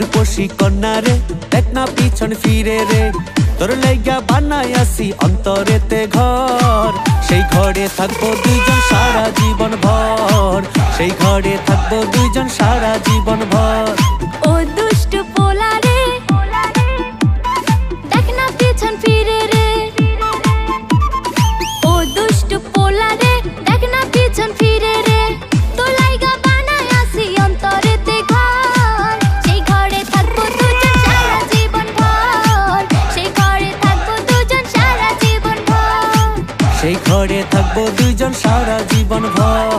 রূপসী কন্যা রে, দেখ না পিছন ফিরে রে। তোর লাইগা বানাই আসি অন্তরেতে ঘর, সেই ঘরে থাকবো দুইজন সারা জীবন ভর, সেই ঘরে থাকবো দুইজন সারা জীবন ভর। ও দুষ্টু পোলা রে, দেখ না পিছন ফিরে রে। ও দুষ্টু পোলা রে, দেখ না পিছন ফিরে রে। তোর লাইগা বানাই আসি অন্তরেতে ঘর, সেই ঘরে থাকবো দুজন সারা জীবন ভর, সেই ঘরে থাকবো দুজন সারা জীবন ভর। সেই ঘরে থাকবো দুইজন সারা জীবন ভর।